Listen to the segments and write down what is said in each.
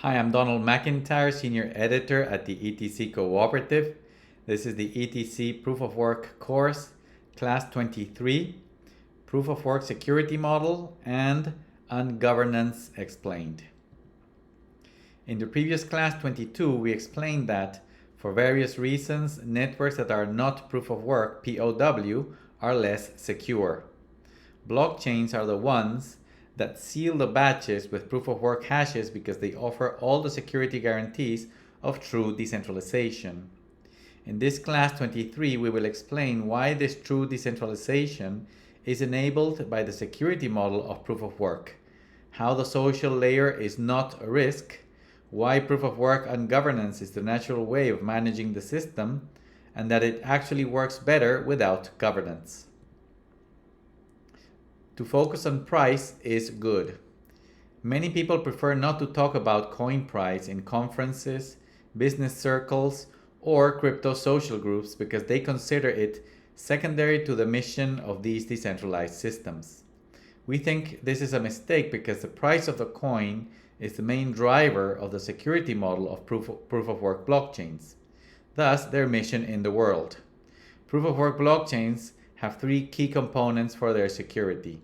Hi, I'm Donald McIntyre, Senior Editor at the ETC Cooperative. This is the ETC Proof of Work course, Class 23, Proof of Work Security Model and Ungovernance Explained. In the previous Class 22, we explained that for various reasons, networks that are not Proof of Work, POW, are less secure. Blockchains are the ones that seal the batches with proof of work hashes because they offer all the security guarantees of true decentralization. In this class 23, we will explain why this true decentralization is enabled by the security model of proof of work, how the social layer is not a risk, why proof of work ungovernance is the natural way of managing the system, and that it actually works better without governance. To focus on price is good. Many people prefer not to talk about coin price in conferences, business circles, or crypto social groups because they consider it secondary to the mission of these decentralized systems. We think this is a mistake because the price of the coin is the main driver of the security model of proof of work blockchains, thus their mission in the world. Proof of work blockchains have three key components for their security.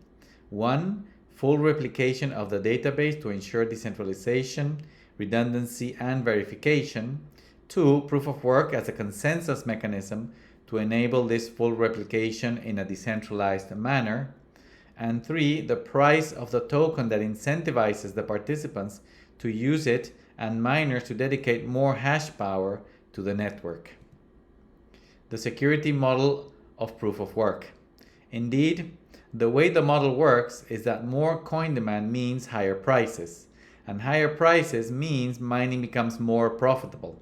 1. Full replication of the database to ensure decentralization, redundancy, and verification. 2. Proof of work as a consensus mechanism to enable this full replication in a decentralized manner. And 3. The price of the token that incentivizes the participants to use it and miners to dedicate more hash power to the network. The security model of proof of work. Indeed, the way the model works is that more coin demand means higher prices, and higher prices means mining becomes more profitable.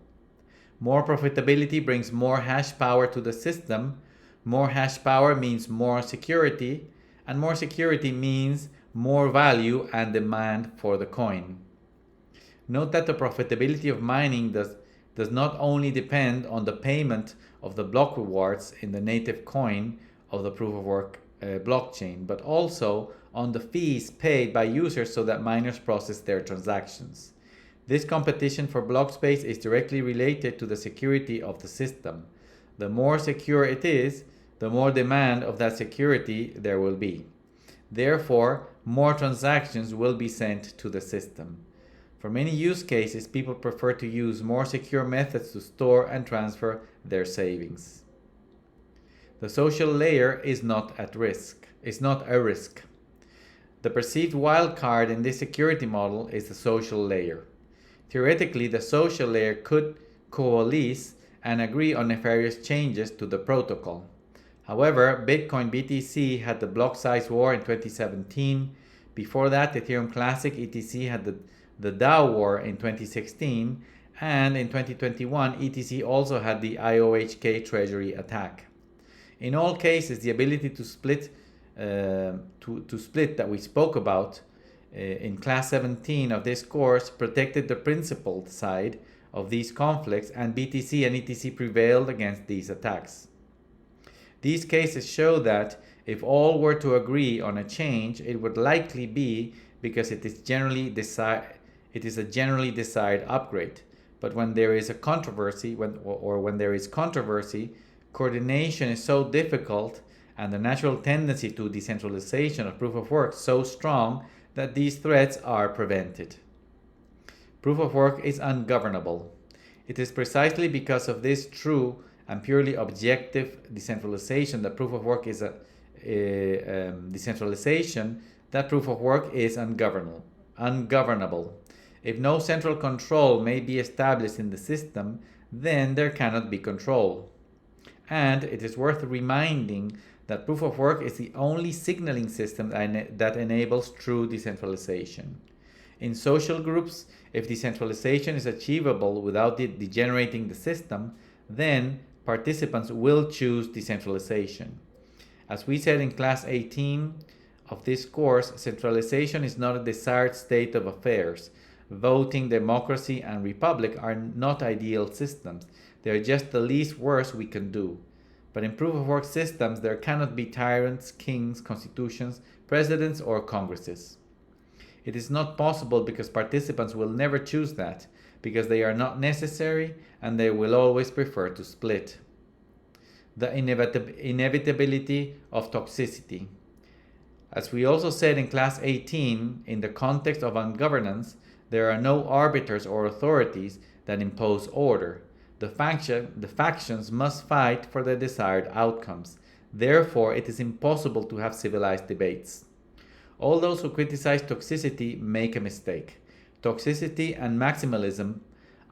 More profitability brings more hash power to the system, more hash power means more security, and more security means more value and demand for the coin. Note that the profitability of mining does not only depend on the payment of the block rewards in the native coin of the proof of work blockchain, but also on the fees paid by users so that miners process their transactions. This competition for block space is directly related to the security of the system. The more secure it is, the more demand of that security there will be. Therefore, more transactions will be sent to the system. For many use cases, people prefer to use more secure methods to store and transfer their savings. The social layer is not at risk. It's not a risk. The perceived wildcard in this security model is the social layer. Theoretically, the social layer could coalesce and agree on nefarious changes to the protocol. However, Bitcoin BTC had the block size war in 2017. Before that, Ethereum Classic ETC had the DAO war in 2016. And in 2021, ETC also had the IOHK treasury attack. In all cases, the ability to split that we spoke about in class 17 of this course protected the principled side of these conflicts, and BTC and ETC prevailed against these attacks. These cases show that if all were to agree on a change, it would likely be because it is a generally desired upgrade. But when there is a controversy, when there is controversy, coordination is so difficult and the natural tendency to decentralization of proof of work so strong that these threats are prevented. Proof of work is ungovernable. It is precisely because of this true and purely objective decentralization that proof of work is decentralization that proof of work is ungovernable. If no central control may be established in the system, then there cannot be control. And it is worth reminding that proof of work is the only signaling system that enables true decentralization. In social groups, if decentralization is achievable without degenerating the system, then participants will choose decentralization. As we said in class 18 of this course, centralization is not a desired state of affairs. Voting, democracy, and republic are not ideal systems. They are just the least worst we can do. But in proof of work systems, there cannot be tyrants, kings, constitutions, presidents, or congresses. It is not possible because participants will never choose that, because they are not necessary and they will always prefer to split. The inevitability of toxicity. As we also said in class 18, in the context of ungovernance, there are no arbiters or authorities that impose order. The factions must fight for the desired outcomes. Therefore, it is impossible to have civilized debates. All those who criticize toxicity make a mistake. Toxicity and maximalism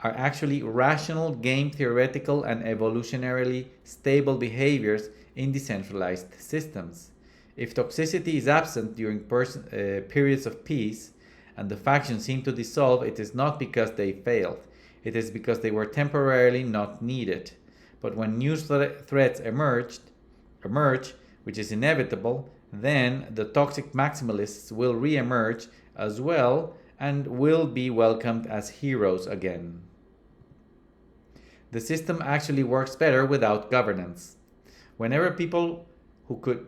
are actually rational, game theoretical, and evolutionarily stable behaviors in decentralized systems. If toxicity is absent during periods of peace and the factions seem to dissolve, it is not because they failed. It is because they were temporarily not needed. But when new threats emerge, which is inevitable, then the toxic maximalists will re-emerge as well and will be welcomed as heroes again. The system actually works better without governance. Whenever people who could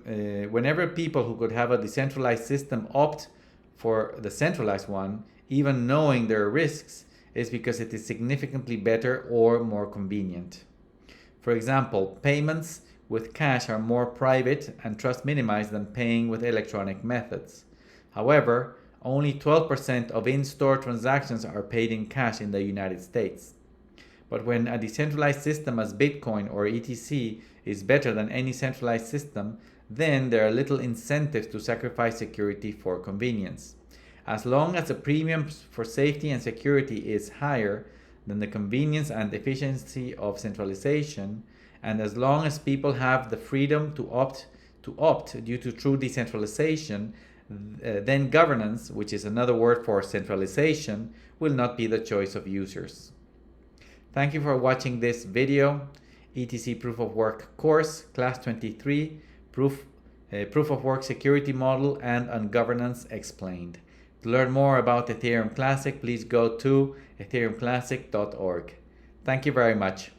have a decentralized system opt for the centralized one, even knowing there are risks, is because it is significantly better or more convenient. For example, payments with cash are more private and trust minimized than paying with electronic methods. However, only 12% of in-store transactions are paid in cash in the United States. But when a decentralized system as Bitcoin or ETC is better than any centralized system, then there are little incentives to sacrifice security for convenience. As long as the premium for safety and security is higher than the convenience and efficiency of centralization, and as long as people have the freedom to opt due to true decentralization, then governance, which is another word for centralization, will not be the choice of users. Thank you for watching this video. ETC Proof of Work course, class 23, Proof of Work Security Model and Ungovernance explained. To learn more about Ethereum Classic, please go to ethereumclassic.org. Thank you very much.